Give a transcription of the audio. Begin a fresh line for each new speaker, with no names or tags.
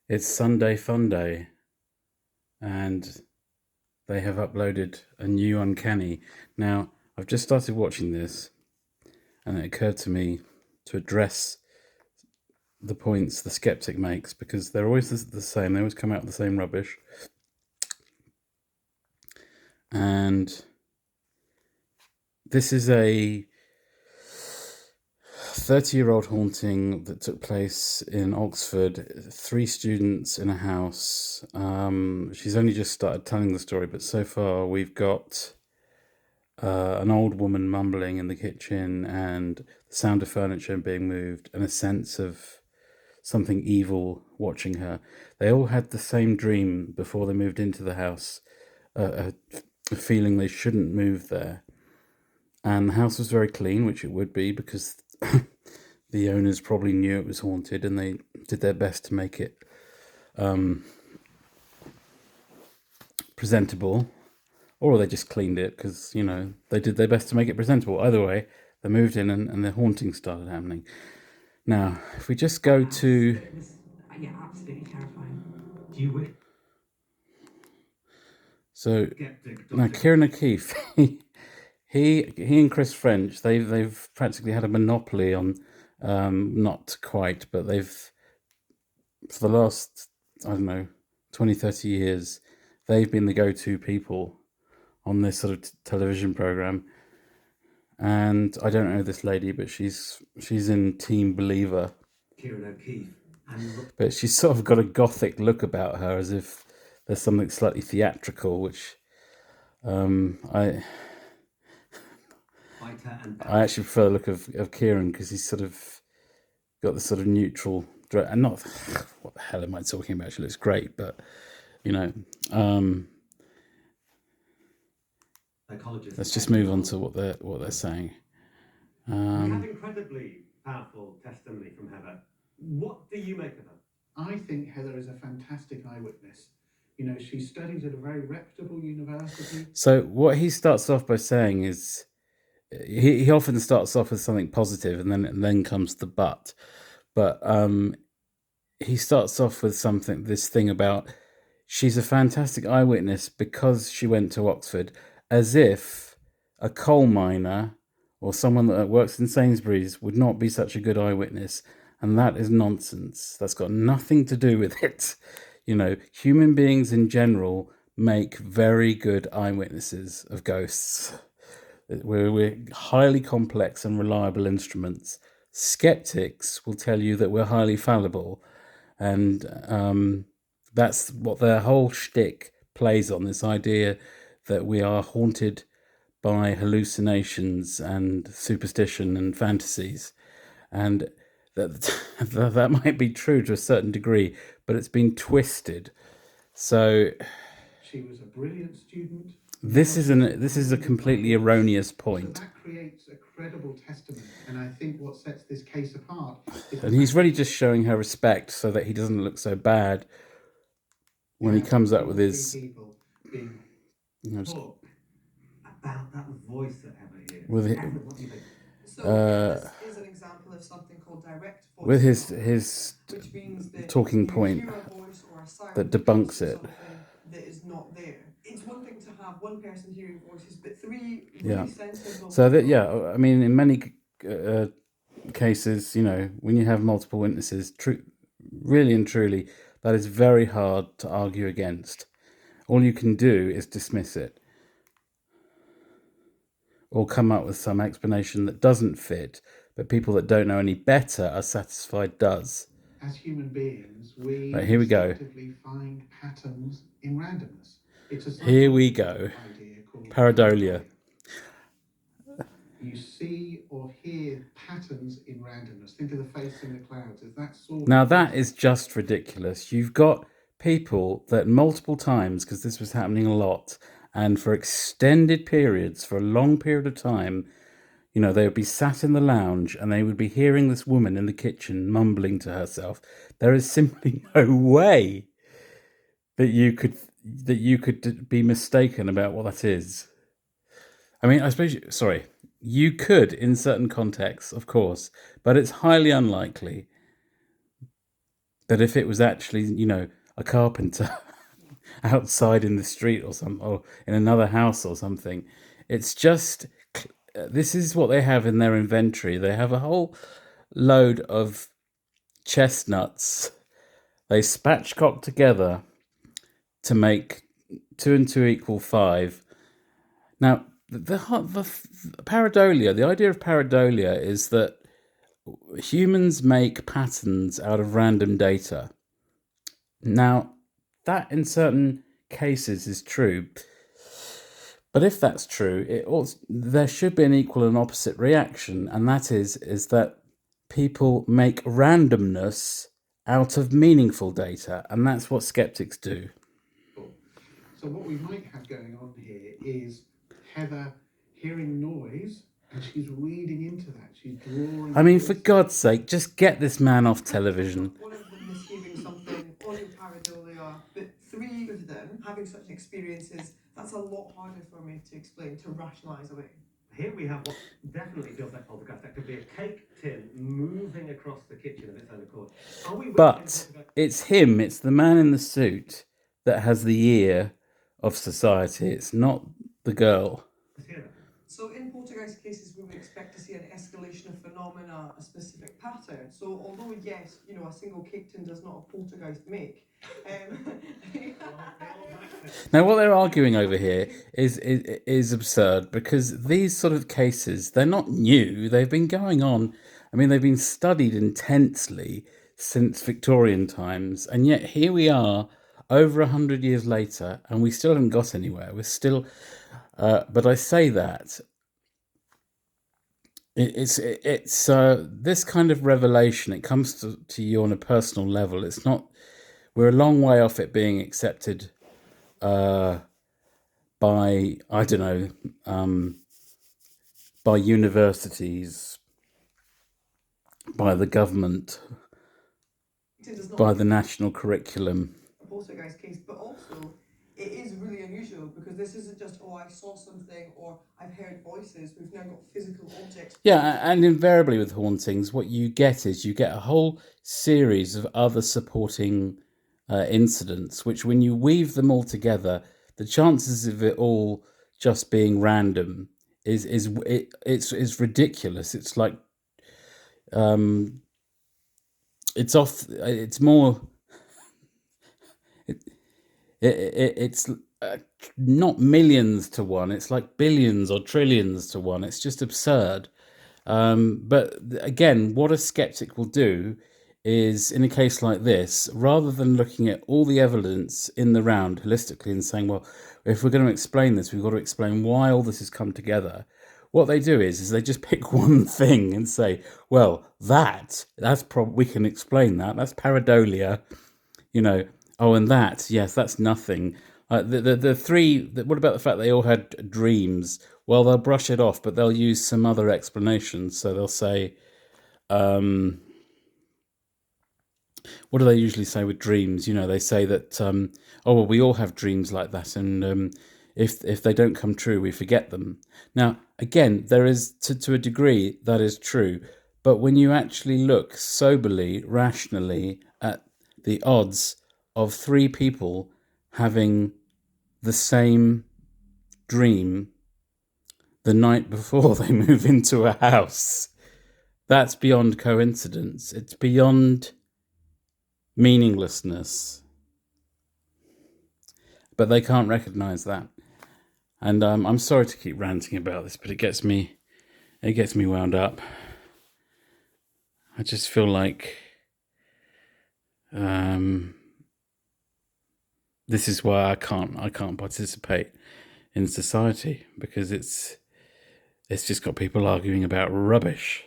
It's Sunday Fun Day, and they have uploaded a new Uncanny. Now, I've just started watching this, and it occurred to me to address the points the skeptic makes, because they're always the same. They always come out with the same rubbish. And this is a 30-year-old haunting that took place in Oxford. 3 students in a house. She's only just started telling the story, but so far we've got an old woman mumbling in the kitchen, and the sound of furniture being moved, and a sense of something evil watching her. They all had the same dream before they moved into the house, a feeling they shouldn't move there. And the house was very clean, which it would be, because the owners probably knew it was haunted, and they did their best to make it presentable. Or they just cleaned it, because, they did their best to make it presentable. Either way, they moved in, and the haunting started happening. Now, if we just go to...
It was, yeah, absolutely terrifying. Do you wish
So,
skeptic
now,
Dr.
Kieran O'Keefe, he and Chris French, they've practically had a monopoly on, not quite, but they've, for the last, I don't know, 20, 30 years, they've been the go-to people on this sort of television program. And I don't know this lady, but she's in Team Believer.
Kieran O'Keefe and
But she's sort of got a gothic look about her, as if there's something slightly theatrical, which I
Fighter and
actually prefer the look of Kieran, because he's sort of got this sort of neutral, and not, what the hell am I talking about? She looks great, but
psychologist.
let's just move on to what they're saying.
We have incredibly powerful testimony from Heather. What do you make of her?
I think Heather is a fantastic eyewitness. You know, she studied at a very reputable university.
So what he starts off by saying is, he often starts off with something positive, and then comes the but. But he starts off with this thing about, she's a fantastic eyewitness because she went to Oxford, as if a coal miner or someone that works in Sainsbury's would not be such a good eyewitness. And that is nonsense. That's got nothing to do with it. Human beings in general make very good eyewitnesses of ghosts. We're highly complex and reliable instruments. Skeptics will tell you that we're highly fallible, and that's what their whole shtick plays on, this idea that we are haunted by hallucinations and superstition and fantasies. And that might be true to a certain degree, but it's been twisted. So
She was a brilliant student.
this is a completely erroneous
So
point.
that creates a credible testimony, and I think what sets this case apart is
And he's really just showing her respect so that he doesn't look so bad when he comes up with his...
people being
Talk about that voice that Heather hears.
With it-
Heather, what do you think?
So this is an example of something called direct voice.
with his
which means that
talking
you
point
hear a voice or a sound
that debunks
of
it.
something that is not there. It's one thing to have one person hearing voices, but 3
Yeah.
really sensible.
So that, I mean, in many cases, when you have multiple witnesses, really and truly, that is very hard to argue against. All you can do is dismiss it, or come up with some explanation that doesn't fit, but people that don't know any better are satisfied does.
as human beings, we
Right, here we go.
instinctively find patterns in randomness. It's a
Here we go.
idea called
Pareidolia.
You see or hear patterns in randomness. Think of the face in the clouds. Is that sort
Now
of
that is just ridiculous. You've got people that multiple times, because this was happening a lot, and for extended periods, for a long period of time, they would be sat in the lounge and they would be hearing this woman in the kitchen mumbling to herself. There is simply no way that you could be mistaken about what that is. I mean, I suppose, you could in certain contexts, of course, but it's highly unlikely. But if it was actually, a carpenter outside in the street or something, or in another house or something, it's just, this is what they have in their inventory. They have a whole load of chestnuts they spatchcock together to make 2 and 2 equal 5. Now, the pareidolia, the idea of pareidolia is that humans make patterns out of random data. Now, that in certain cases is true. But if that's true, there should be an equal and opposite reaction, and that is that people make randomness out of meaningful data, and that's what skeptics do.
So what we might have going on here is Heather hearing noise and she's reading into that. She's drawing.
I mean, for God's sake, just get this man off television.
One of them misgiving something on your pareidolia, but 3 of them having such experiences, that's a lot harder for me to explain, to rationalise away.
Here we have what definitely feels like poltergeist. That could be a cake tin moving across the kitchen of its own accord.
But it's him, it's the man in the suit that has the ear of society. It's not the girl.
So in poltergeist cases, we would expect to see an escalation of phenomena, a specific pattern. So although, yes, a single cake tin does not a poltergeist make.
Now, what they're arguing over here is absurd, because these sort of cases, they're not new. They've been going on. I mean, they've been studied intensely since Victorian times, and yet here we are over 100 years later, and we still haven't got anywhere. We're still... but I say that it's this kind of revelation. It comes to you on a personal level. It's not. We're a long way off it being accepted by, I don't know, by universities, by the government, by the national curriculum.
Poltergeist case, but also it is really unusual because this isn't just, I saw something or I've heard voices. We've now got physical objects.
Yeah, and invariably with hauntings, what you get is you get a whole series of other supporting incidents, which when you weave them all together, the chances of it all just being random is ridiculous. It's like it's off. It's more. It's not millions to one. It's like billions or trillions to one. It's just absurd. But again, what a skeptic will do is, in a case like this, rather than looking at all the evidence in the round holistically and saying, well, if we're going to explain this, we've got to explain why all this has come together. What they do is they just pick one thing and say, well, that's we can explain that. That's pareidolia, Oh, and that, yes, that's nothing. The three, what about the fact they all had dreams? Well, they'll brush it off, but they'll use some other explanation. So they'll say, what do they usually say with dreams? They say that, we all have dreams like that, and if they don't come true, we forget them. Now, again, there is, to a degree, that is true. But when you actually look soberly, rationally at the odds of 3 people having the same dream the night before they move into a house, that's beyond coincidence. It's beyond meaninglessness. But they can't recognize that. And I'm sorry to keep ranting about this, but it gets me wound up. I just feel like this is why I can't participate in society, because it's just got people arguing about rubbish.